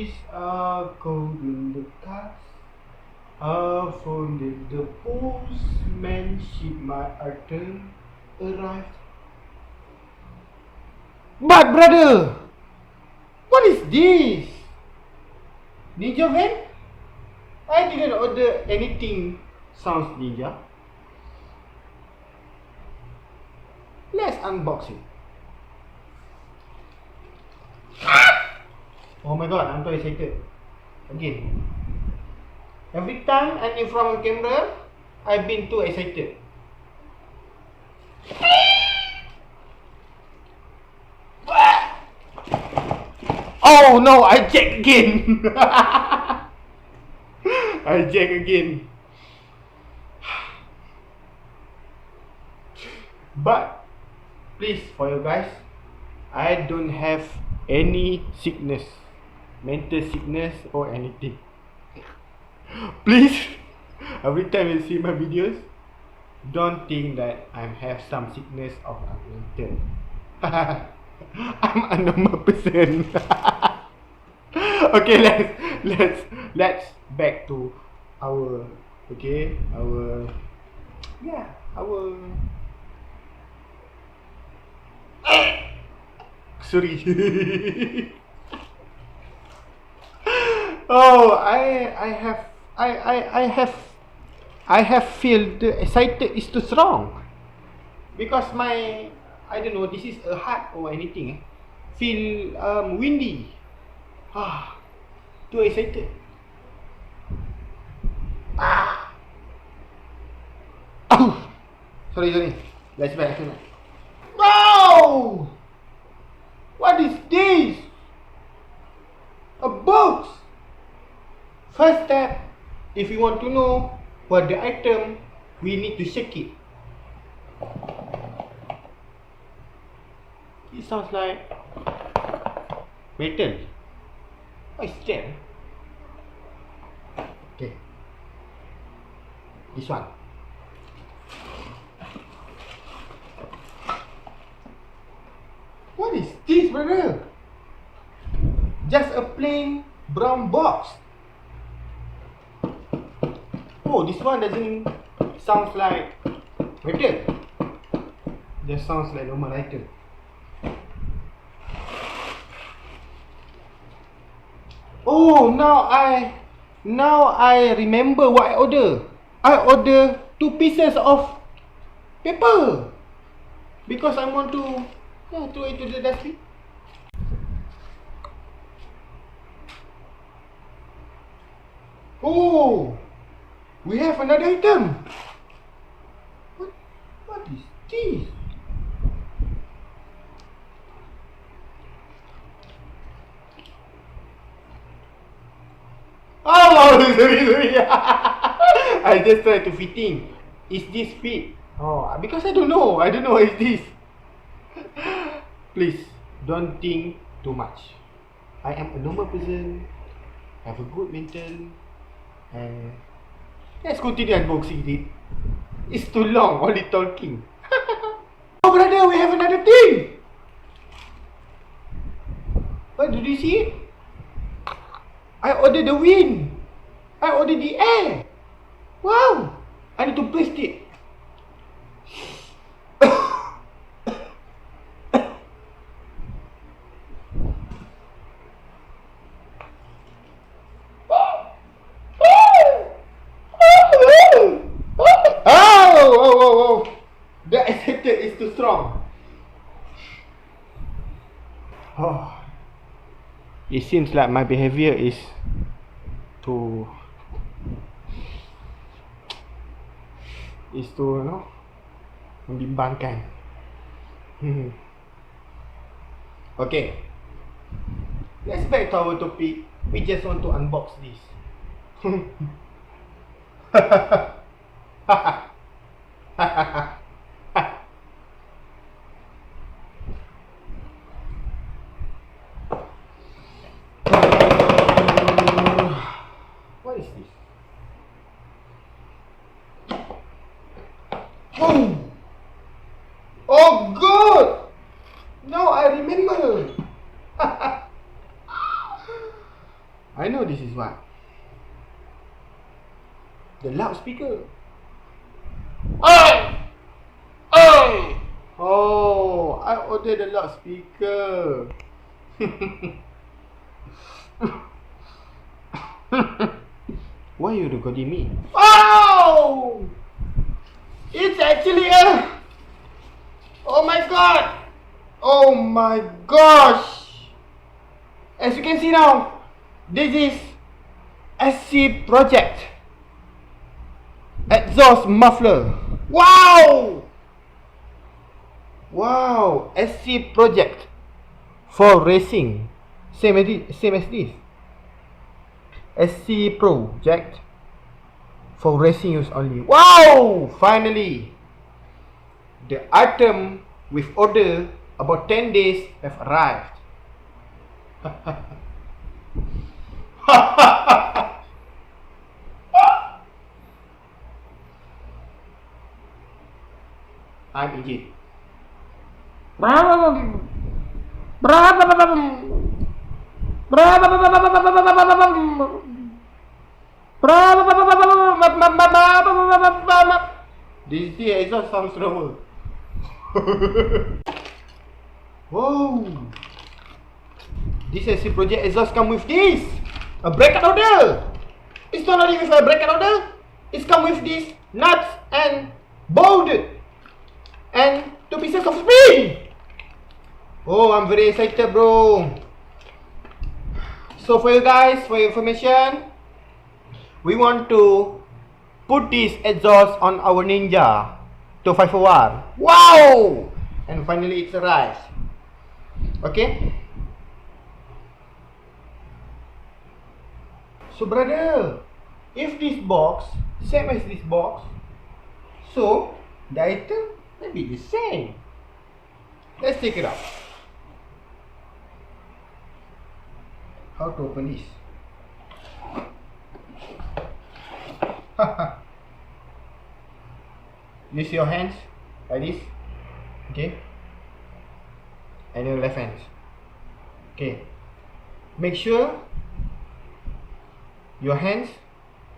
Packages are cold in the cars. A phone in the postman ship my item arrived. But brother, what is this? Ninja van? I didn't order anything sounds ninja. Let's unbox it. Oh my god, I'm so excited. Again. Every time I'm in front of the camera, I've been too excited. Oh no, I jacked again. I jacked again. But please, for you guys, I don't have any sickness, mental sickness or anything. Please, every time you see my videos, don't think that I have some sickness of mental. I'm a normal person. Okay, let's back to our sorry. Oh, I have feel the excited is too strong because my, I don't know, this is a heart or anything. Feel windy. Too excited. Sorry. Let's back. Wow! What is this? A box. First step, if you want to know what the item, we need to shake it. It sounds like metal. What is that? Okay, this one. What is this, brother? Just a plain brown box. Oh, this one doesn't sound like metal. Just sounds like normal item. Oh, now I remember what I order. I order 2 pieces of paper because I want to throw it to the dustbin. Oh, we have another item. What is this? Oh, sorry. I just tried to fitting. Is this fit? Oh, because I don't know what is this. Please, don't think too much. I am a normal person, have a good mental, and let's continue unboxing it. It's too long, only talking. Oh brother, we have another thing. What, did you see it? I ordered the wind. I ordered the air. Wow, I need to place it. Oh. The excited is too strong. Oh. It seems like my behavior is too membimbangkan. Okay, let's back to our topic. We just want to unbox this. What is this? Oh good! Now I remember. know this is what? The loudspeaker. Oh! Oh! Oh, I ordered the loudspeaker. Why are you recording me? Oh! It's actually a... Oh my god! Oh my gosh! As you can see now, this is SC Project exhaust muffler. Wow! Wow! SC Project for racing. Same as this. SC Project for racing use only. Wow! Finally, the item with order about 10 days have arrived. I'm Egypt. This exhaust sounds slower. Whoa! This SC Project exhaust come with this, a bracket holder. It's not only with a bracket holder, it's come with this nuts and bolt and 2 pieces of spring. Oh, I'm very excited, bro. So for you guys, for your information, we want to put this exhaust on our Ninja 251. Wow! And finally it's arrived. Okay. So brother, if this box same as this box, so the item may be the same. Let's take it out. How to open this? Use your hands like this, okay, and your left hand. Okay, make sure your hands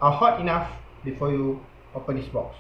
are hot enough before you open this box.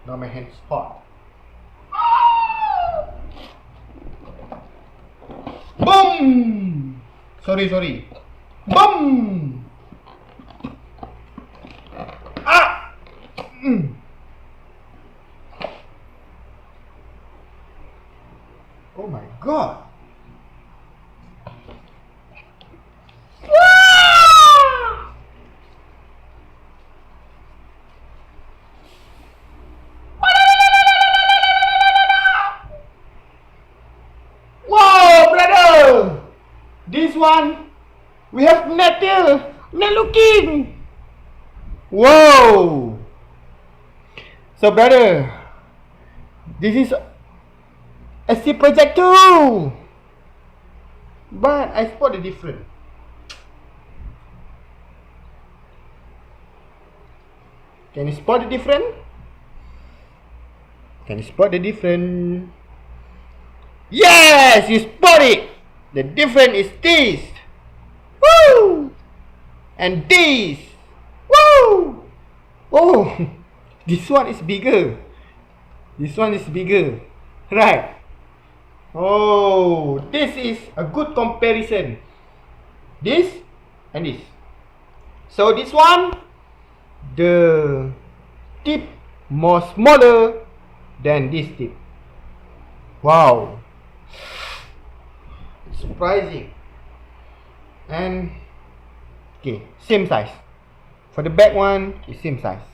Now my hands hot. Boom! Sorry. Boom! Ah! Oh my god! This one, we have net looking. Whoa! So brother, this is SC Project 2, but I spot the difference. Can you spot the difference? Can you spot the difference? Yes, you spot it. The difference is this. Woo! And this. Woo! Oh, this one is bigger. This one is bigger. Right. Oh, this is a good comparison. This and this. So this one, the tip more smaller than this tip. Wow. Surprising. And okay, same size. For the back one, it's same size.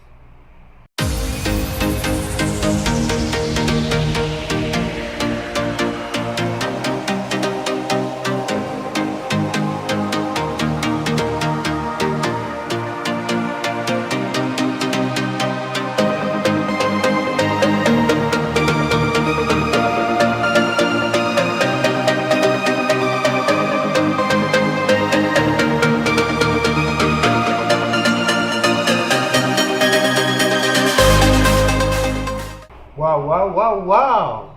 Wow.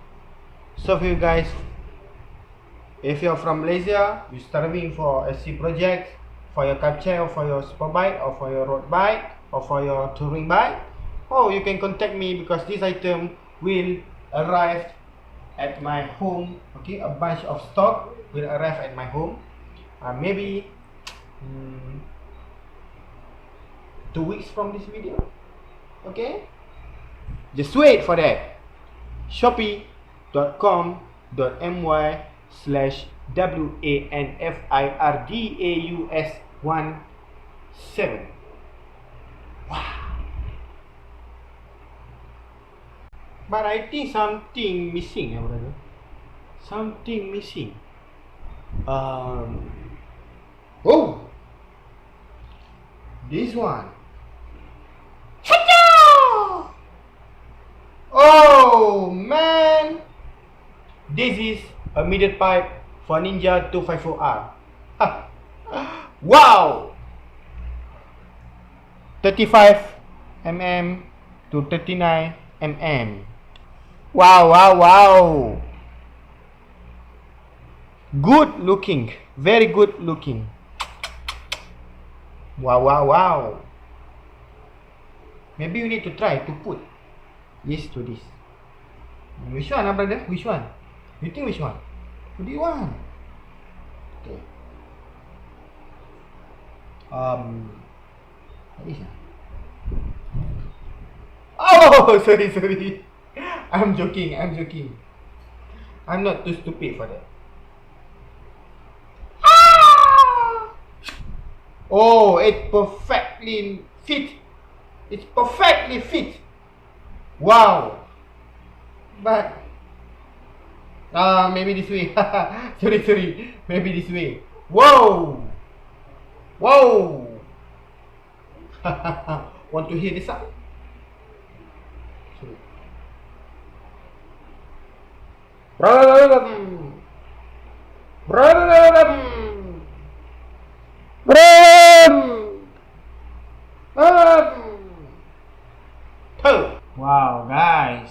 So for you guys if you're from Malaysia, you're starving for SC projects, for your capture, or for your superbike, or for your road bike, or for your touring bike, oh, you can contact me, because this item will arrive at my home. Okay, a bunch of stock will arrive at my home, maybe 2 weeks from this video. Okay, just wait for that. Shopee.com.my/WANFIRDAUS17. Wow. But I think something missing, brother. Something missing. Oh, this one. Oh man, this is a middle pipe for Ninja 254R. Wow, 35 mm to 39 mm. Wow, wow, wow. Good looking, very good looking. Wow, wow, wow. Maybe you need to try to put this to this. Which one, brother? Which one? You think which one? What do you want? Okay. This one. Oh, sorry. I'm joking. I'm not too stupid for that. Oh, it perfectly fit. It's perfectly fit. Wow. But maybe this way. sorry. Maybe this way. Whoa. Want to hear this up? Wow, guys,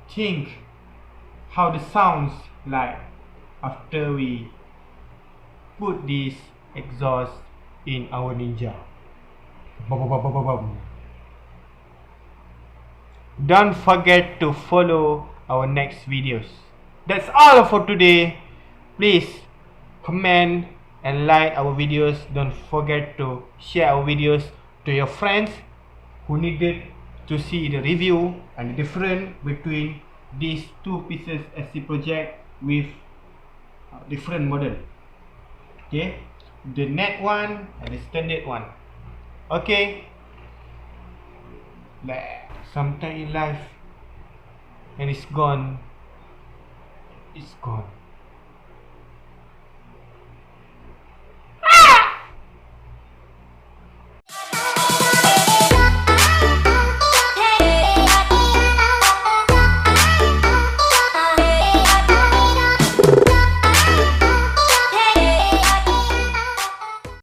think how the sounds like after we put this exhaust in our Ninja. Don't forget to follow our next videos. That's all for today. Please comment and like our videos. Don't forget to share our videos to your friends who needed to see the review and the difference between these two pieces SC project with different model. Okay, the net one and the standard one. Okay, sometimes in life, and it's gone,